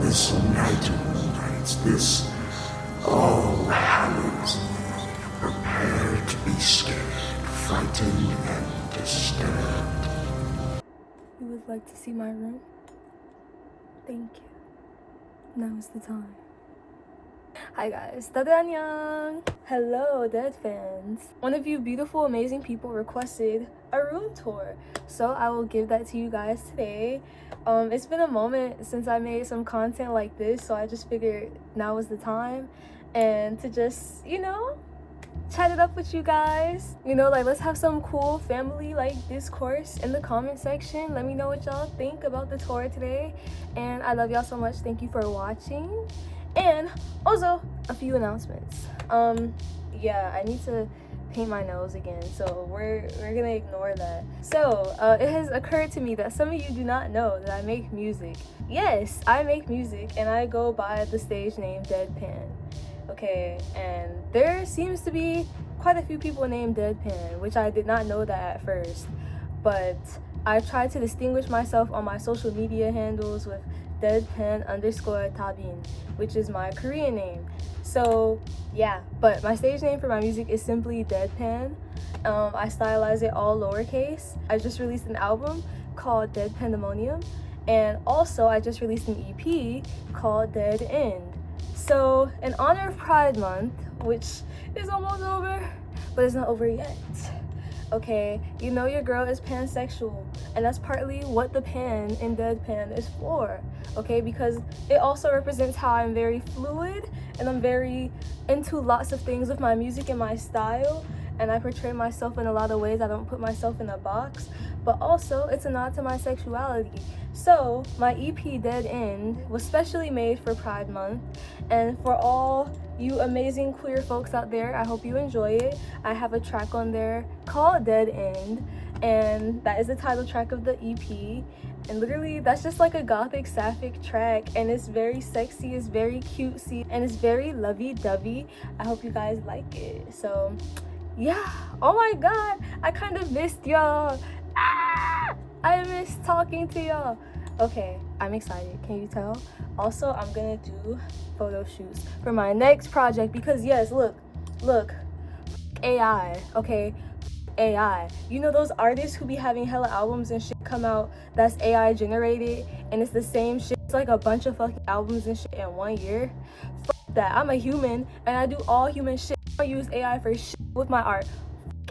this night of nights, this All Hallows, prepare to be scared, frightened, and disturbed. You would like to see my room? Thank you. Now is the time. Hi guys, 다들 안녕. Hello Dead fans. One of you beautiful amazing people requested a room tour, so I will give that to you guys today. It's been a moment since I made some content like this, so I just figured now was the time and to just, chat it up with you guys. Like let's have some cool family discourse in the comment section. Let me know what y'all think about the tour today, and I love y'all so much. Thank you for watching. And also a few announcements. Yeah, I need to paint my nose again, so we're gonna ignore that. So it has occurred to me that some of you do not know that I make music. Yes, I make music, and I go by the stage name Deadpan. Okay, and there seems to be quite a few people named Deadpan, which I did not know that at first, but I tried to distinguish myself on my social media handles with Deadpan_Tabin, which is my Korean name. So yeah, but my stage name for my music is simply Deadpan. I stylize it all lowercase. I just released an album called Dead Pandemonium, and also I just released an EP called Dead End. So in honor of Pride Month, which is almost over, but it's not over yet, okay, your girl is pansexual, and that's partly what the pan in Deadpan is for, okay, because it also represents how I'm very fluid and I'm very into lots of things with my music and my style, and I portray myself in a lot of ways. I don't put myself in a box, but also it's a nod to my sexuality. So my EP Dead End was specially made for Pride Month, and for all you amazing queer folks out there, I hope you enjoy it. I have a track on there called Dead End, and that is the title track of the EP. And literally that's just like a gothic sapphic track, and it's very sexy, it's very cutesy, and it's very lovey-dovey. I hope you guys like it. So yeah, oh my god, I kind of missed y'all. I miss talking to y'all. Okay, I'm excited, can you tell? Also, I'm gonna do photo shoots for my next project because yes, look, AI, okay? AI. Those artists who be having hella albums and shit come out that's AI generated, and it's the same shit. It's like a bunch of fucking albums and shit in 1 year. Fuck that. I'm a human and I do all human shit. I don't use AI for shit with my art.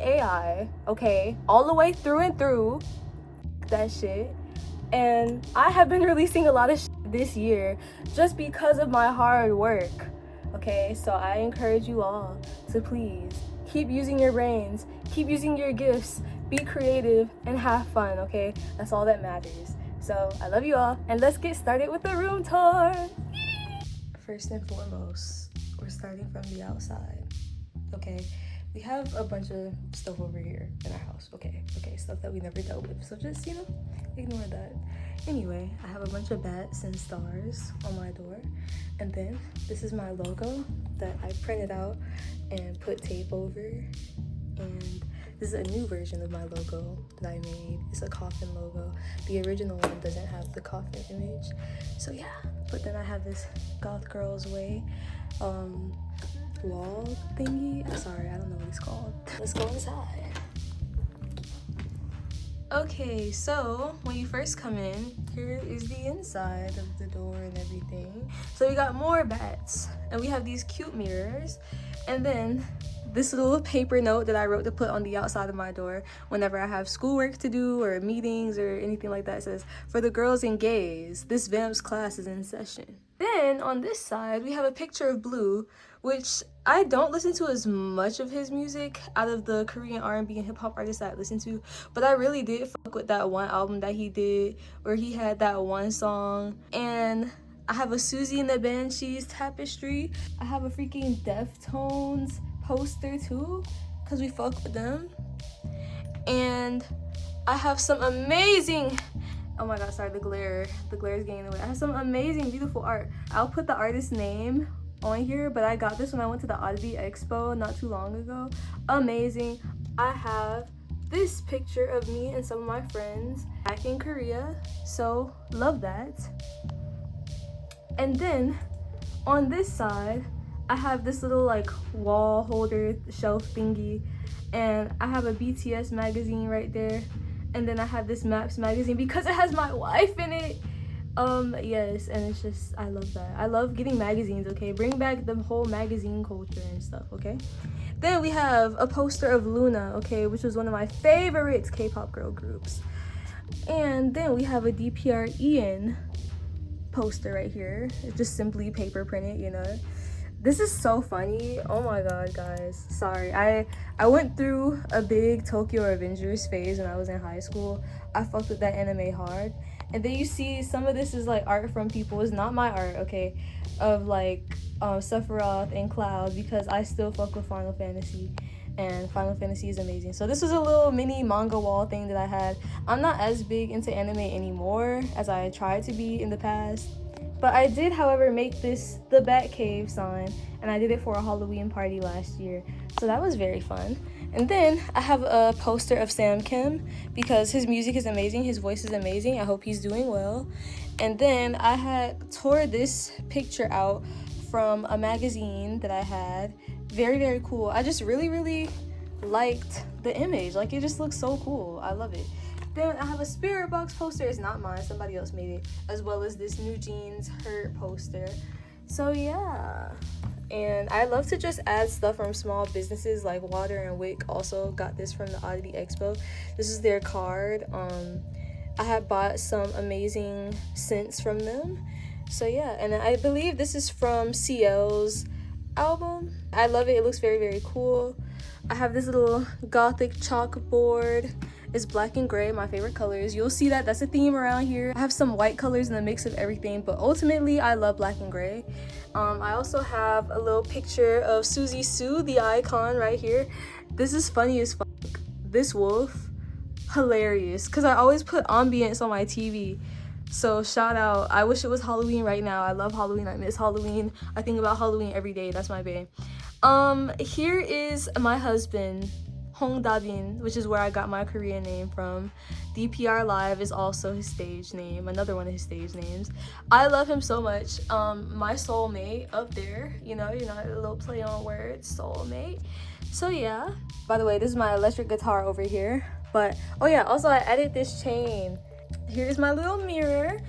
AI, okay? All the way through and through. That shit. And I have been releasing a lot of shit this year just because of my hard work, okay? So I encourage you all to please keep using your brains, keep using your gifts, be creative, and have fun, okay? That's all that matters. So I love you all, and let's get started with the room tour. First and foremost, we're starting from the outside, okay? We have a bunch of stuff over here in our house, okay, stuff that we never dealt with, so just, ignore that. Anyway, I have a bunch of bats and stars on my door, and then this is my logo that I printed out and put tape over, and this is a new version of my logo that I made. It's a coffin logo. The original one doesn't have the coffin image, so yeah. But then I have this Goth Girls Way wall thingy. I'm sorry, I don't know what it's called. Let's go inside. Okay, so when you first come in, here is the inside of the door and everything. So we got more bats, and we have these cute mirrors, and then this little paper note that I wrote to put on the outside of my door whenever I have schoolwork to do or meetings or anything like that. It says, "For the girls and gays, this Vamps class is in session." Then on this side, we have a picture of Blue, which I don't listen to as much of his music out of the Korean R&B and hip-hop artists that I listen to, but I really did fuck with that one album that he did where he had that one song. And I have a Susie and the Banshees tapestry. I have a freaking Deftones poster too, because we fuck with them. And I have some amazing, oh my god, sorry, the glare is getting in the way. I have some amazing, beautiful art. I'll put the artist's name on here, but I got this when I went to the Oddity Expo not too long ago. Amazing. I have this picture of me and some of my friends back in Korea, so love that. And then on this side, I have this little like wall holder shelf thingy, and I have a BTS magazine right there, and then I have this Maps magazine because it has my wife in it. Yes, and it's just, I love that. I love getting magazines, okay? Bring back the whole magazine culture and stuff, okay? Then we have a poster of Luna, okay, which was one of my favorite K-pop girl groups. And then we have a DPR poster right here. It's just simply paper printed, you know. This is so funny. Oh my god, guys. Sorry. I went through a big Tokyo Revengers phase when I was in high school. I fucked with that anime hard. And then you see some of this is like art from people. It's not my art, okay? Of like Sephiroth and Cloud, because I still fuck with Final Fantasy. And Final Fantasy is amazing. So this was a little mini manga wall thing that I had. I'm not as big into anime anymore as I tried to be in the past. But I did, however, make this the Batcave sign, and I did it for a Halloween party last year. So that was very fun. And then I have a poster of Sam Kim because his music is amazing, his voice is amazing. I hope he's doing well. And then I had tore this picture out from a magazine that I had. Very, very cool. I just really liked the image. Like, it just looks so cool. I love it. Then I have a Spirit Box poster. It's not mine, somebody else made it, as well as this New Jeans Hurt poster. So yeah, and I love to just add stuff from small businesses like Water and Wick. Also got this from the Oddity Expo. This is their card. I had bought some amazing scents from them. So yeah, and I believe this is from CL's album. I love it. It looks very cool. I have this little gothic chalkboard. It's black and gray, my favorite colors. You'll see that that's a theme around here. I have some white colors in the mix of everything, but ultimately I love black and gray. I also have a little picture of Suzy Sue, the icon right here. This is funny as fuck. This wolf, hilarious, because I always put ambience on my TV. So shout out. I wish it was Halloween right now. I love Halloween. I miss Halloween. I think about Halloween every day. That's my bae. Here is my husband, Hong Da-bin, which is where I got my Korean name from. DPR Live is also his stage name, another one of his stage names. I love him so much. My soulmate up there, you know, a little play on words, soulmate. So yeah. By the way, this is my electric guitar over here. But, oh yeah, also I added this chain. Here's my little mirror.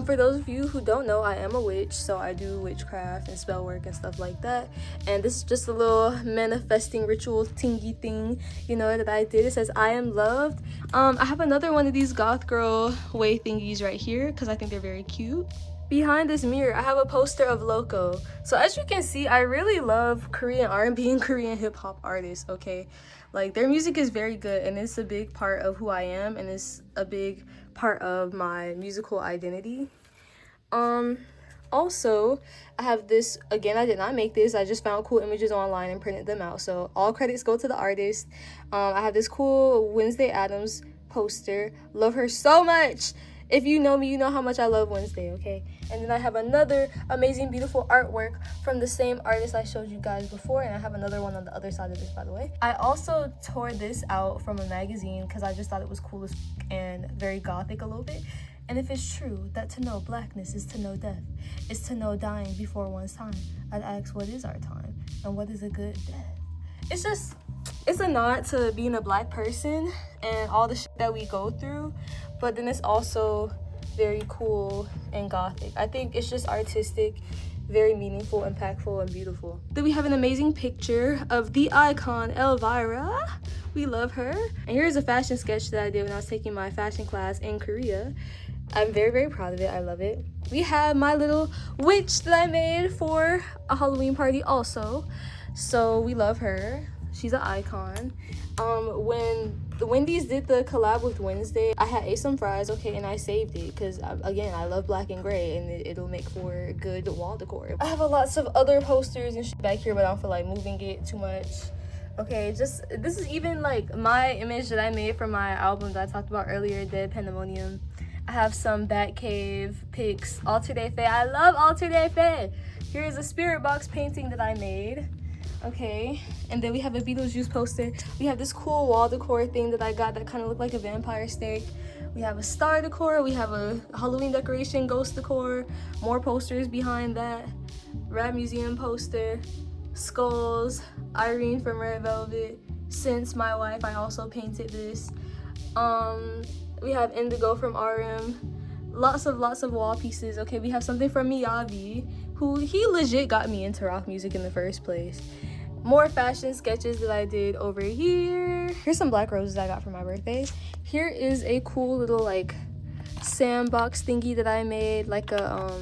For those of you who don't know, I am a witch, so I do witchcraft and spell work and stuff like that. And this is just a little manifesting ritual tingy thing, you know, that I did. It says, I am loved. I have another one of these goth girl way thingies right here because I think they're very cute. Behind this mirror, I have a poster of Loco. So as you can see, I really love Korean R&B and Korean hip-hop artists, okay? Like, their music is very good, and it's a big part of who I am, and it's a big part of my musical identity. Also, I have this, again, I did not make this. I just found cool images online and printed them out. So all credits go to the artist. I have this cool Wednesday Addams poster. Love her so much. If you know me, you know how much I love Wednesday, okay? And then I have another amazing, beautiful artwork from the same artist I showed you guys before, and I have another one on the other side of this, by the way. I also tore this out from a magazine because I just thought it was cool as f and very gothic a little bit. And if it's true that to know blackness is to know death, is to know dying before one's time, I'd ask, what is our time, and what is a good death? It's a nod to being a black person and all the shit that we go through, but then it's also very cool and gothic. I think it's just artistic, very meaningful, impactful, and beautiful. Then we have an amazing picture of the icon Elvira. We love her. And here's a fashion sketch that I did when I was taking my fashion class in Korea. I'm very proud of it. I love it. We have my little witch that I made for a Halloween party also. So we love her. She's an icon. When the Wendy's did the collab with Wednesday, I had ate some fries, okay, and I saved it because, again, I love black and gray, and it'll make for good wall decor. I have lots of other posters and shit back here, but I don't feel like moving it too much. Okay, this is even like my image that I made for my album that I talked about earlier, Dead Pandemonium. I have some Batcave pics, Alter de Fe. I love Alter de Fe. Here's a Spirit Box painting that I made. Okay, and then we have a Beetlejuice poster. We have this cool wall decor thing that I got that kind of looked like a vampire stake. We have a star decor, we have a Halloween decoration, ghost decor, more posters behind that, Rap Museum poster, skulls, Irene from Red Velvet, Since my wife, I also painted this. We have Indigo from RM, lots of wall pieces. Okay, we have something from Miyabi, who he legit got me into rock music in the first place. More fashion sketches that I did over here. Here's some black roses I got for my birthday. Here is a cool little like sandbox thingy that I made, like a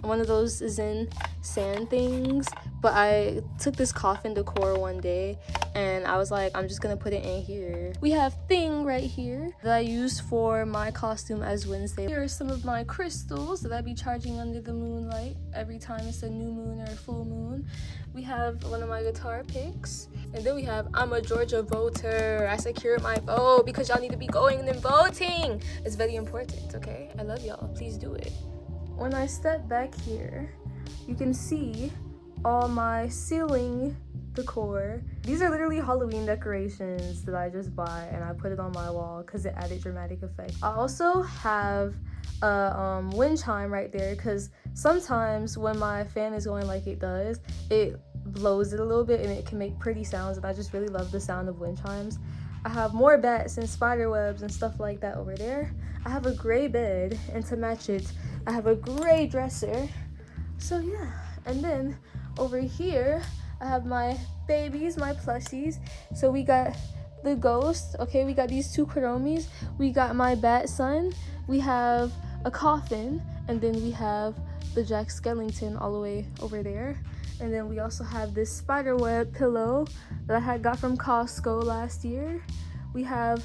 one of those Zen sand things. But I took this coffin decor one day and I was like, I'm just gonna put it in here. We have Thing right here that I used for my costume as Wednesday. Here are some of my crystals that I be charging under the moonlight every time it's a new moon or a full moon. We have one of my guitar picks. And then we have, I'm a Georgia voter. I secured my vote because y'all need to be going and voting. It's very important, okay? I love y'all. Please do it. When I step back here, you can see all my ceiling decor. These are literally Halloween decorations that I just bought and I put it on my wall because it added dramatic effect. I also have a wind chime right there because sometimes when my fan is going like it does, it blows it a little bit and it can make pretty sounds, and I just really love the sound of wind chimes. I have more bats and spider webs and stuff like that over there. I have a gray bed, and to match it, I have a gray dresser. So yeah, and then over here, I have my babies, my plushies. So we got the ghost, okay, we got these two Kuromis, we got my bat son, we have a coffin, and then we have the Jack Skellington all the way over there. And then we also have this spiderweb pillow that I had got from Costco last year. We have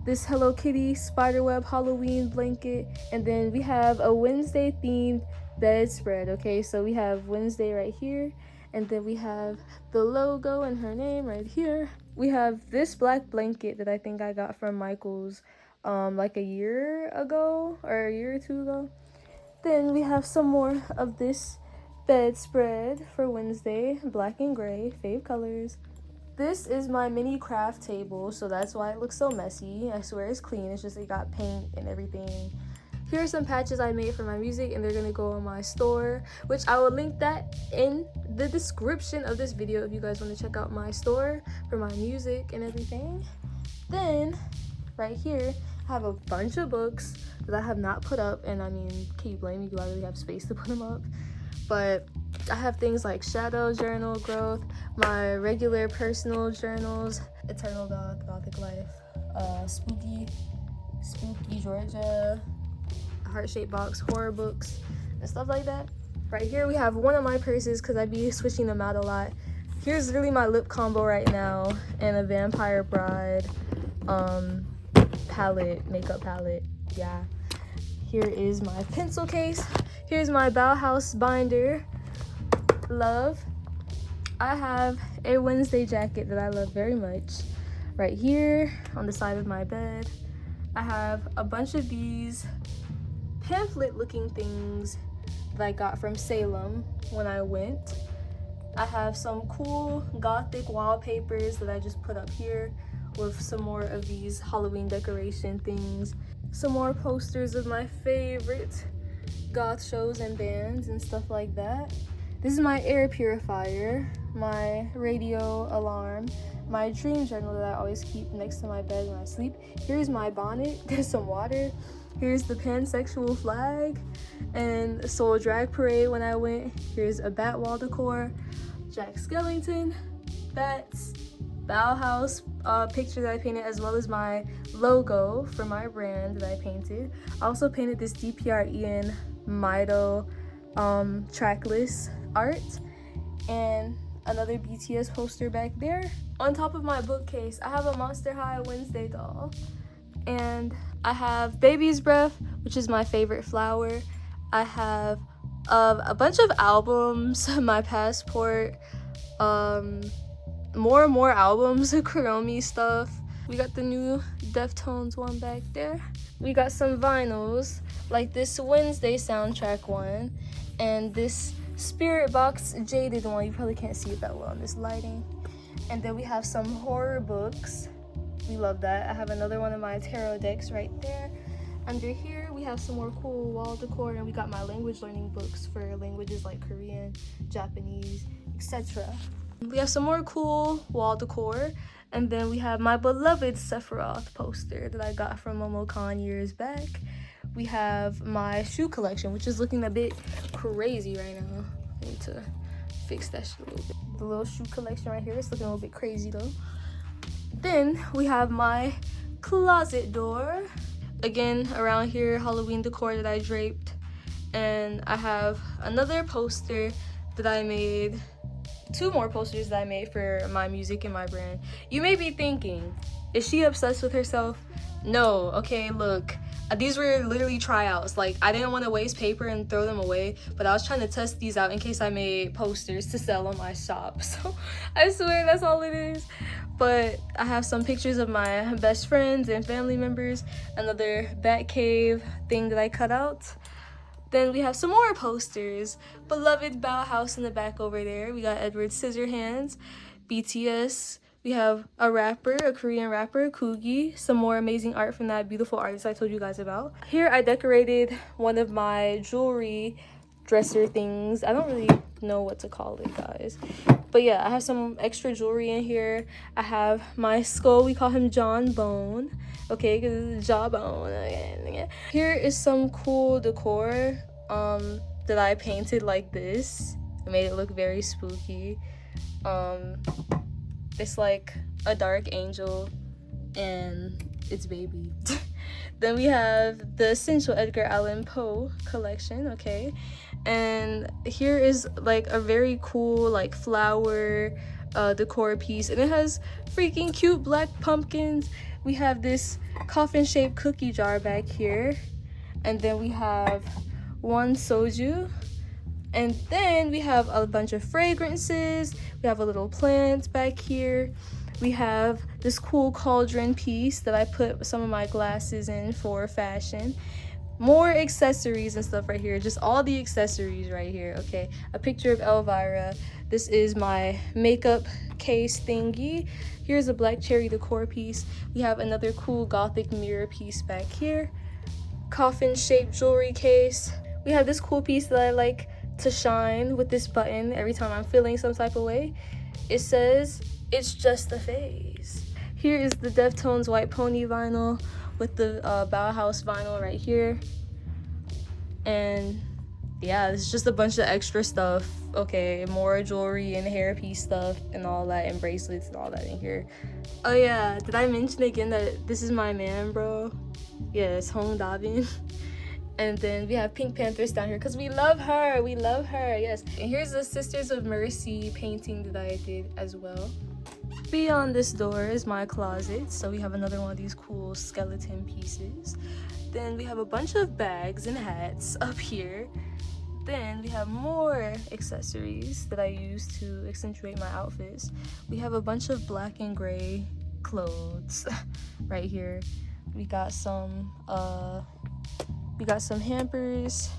this Hello Kitty spiderweb Halloween blanket, and then we have a Wednesday themed bedspread. Okay, so we have Wednesday right here, and then we have the logo and her name right here. We have this black blanket that I think I got from Michael's like a year ago or a year or two ago. Then we have some more of this bedspread for Wednesday, black and gray, fave colors. This is my mini craft table, so that's why it looks so messy. I swear it's clean, it's just it got paint and everything. Here are some patches I made for my music, and they're gonna go on my store, which I will link that in the description of this video if you guys want to check out my store for my music and everything. Then right here I have a bunch of books that I have not put up, and I mean, can you blame me? Do I really have space to put them up? But I have things like Shadow Journal, Growth, my regular personal journals, Eternal Dog, Gothic Life, Spooky Georgia, Heart-Shaped Box, horror books, and stuff like that. Right here we have one of my purses because I be switching them out a lot. Here's literally my lip combo right now, and a Vampire Bride makeup palette. Yeah. Here is my pencil case. Here's my Bauhaus binder. Love. I have a Wednesday jacket that I love very much right here on the side of my bed. I have a bunch of these pamphlet looking things that I got from Salem when I went. I have some cool gothic wallpapers that I just put up here with some more of these Halloween decoration things. Some more posters of my favorite goth shows and bands and stuff like that. This is my air purifier, my radio alarm, my dream journal that I always keep next to my bed when I sleep. Here's my bonnet, there's some water. Here's the pansexual flag and Soul Drag Parade when I went. Here's a bat wall decor, Jack Skellington, bats, Bauhaus picture that I painted, as well as my logo for my brand that I painted. I also painted this DPREN Mido tracklist art, and another BTS poster back there. On top of my bookcase, I have a Monster High Wednesday doll, and I have Baby's Breath, which is my favorite flower. I have a bunch of albums, my passport, more and more albums, Kuromi stuff. We got the new Deftones one back there. We got some vinyls, like this Wednesday soundtrack one, and this Spirit Box Jaded one. You probably can't see it that well in this lighting. And then we have some horror books. We love that. I have another one of my tarot decks right there. Under here, we have some more cool wall decor, and we got my language learning books for languages like Korean, Japanese, etc. We have some more cool wall decor, and then we have my beloved Sephiroth poster that I got from MomoCon years back. We have my shoe collection, which is looking a bit crazy right now. I need to fix that shit a little bit. The little shoe collection right here is looking a little bit crazy though. Then we have my closet door. Again, around here, Halloween decor that I draped. And I have another poster that I made, 2 more posters that I made for my music and my brand. You may be thinking, is she obsessed with herself? No, okay, look. These were literally tryouts. Like, I didn't want to waste paper and throw them away, but I was trying to test these out in case I made posters to sell on my shop. So I swear that's all it is. But I have some pictures of my best friends and family members, another bat cave thing that I cut out. Then we have some more posters. Beloved Bauhaus in the back over there. We got Edward Scissorhands, BTS. We have a rapper, a Korean rapper, Kugi. Some more amazing art from that beautiful artist I told you guys about. Here I decorated one of my jewelry dresser things. I don't really know what to call it, guys. But yeah, I have some extra jewelry in here. I have my skull. We call him John Bone. Okay, because it's Jawbone. Here is some cool decor that I painted like this. I made it look very spooky. It's like a dark angel and its baby. Then we have the Essential Edgar Allan Poe collection, okay? And here is like a very cool like flower decor piece, and it has freaking cute black pumpkins. We have this coffin-shaped cookie jar back here, and then we have one soju, and then we have a bunch of fragrances. We have a little plant back here. We have this cool cauldron piece that I put some of my glasses in for fashion. More accessories and stuff right here, just all the accessories right here, okay? A picture of Elvira. This is my makeup case thingy. Here's a black cherry decor piece. We have another cool gothic mirror piece back here. Coffin-shaped jewelry case. We have this cool piece that I like to shine with this button every time I'm feeling some type of way. It says, "It's just a phase." Here is the Deftones White Pony vinyl with the Bauhaus vinyl right here. And yeah, it's just a bunch of extra stuff, okay? More jewelry and hairpiece stuff and all that, and bracelets and all that in here. Oh yeah, did I mention again that this is my man, bro? Yes, Hong Dabin. And then we have Pink Panthers down here because we love her, yes. And here's the Sisters of Mercy painting that I did as well. Beyond this door is my closet, so we have another one of these cool skeleton pieces. Then we have a bunch of bags and hats up here. Then we have more accessories that I use to accentuate my outfits. We have a bunch of black and gray clothes right here. We got some hampers,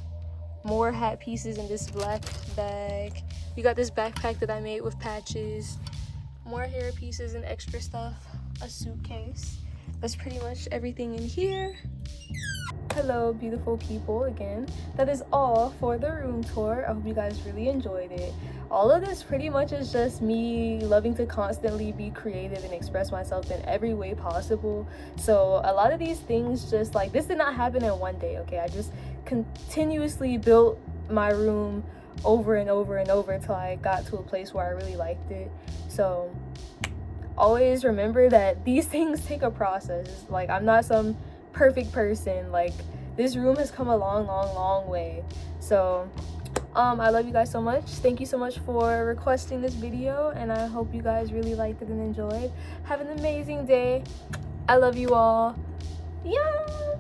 more hat pieces in this black bag. We got this backpack that I made with patches, more hair pieces and extra stuff, a suitcase. That's pretty much everything in here. Hello, beautiful people, again. That is all for the room tour. I hope you guys really enjoyed it. All of this pretty much is just me loving to constantly be creative and express myself in every way possible. So a lot of these things just like, this did not happen in one day, okay? I just continuously built my room over and over and over until I got to a place where I really liked it. So always remember that these things take a process. Like, I'm not some perfect person. Like, this room has come a long way. So I love you guys so much. Thank you so much for requesting this video, and I hope you guys really liked it and enjoyed. Have an amazing day. I love you all. Yeah.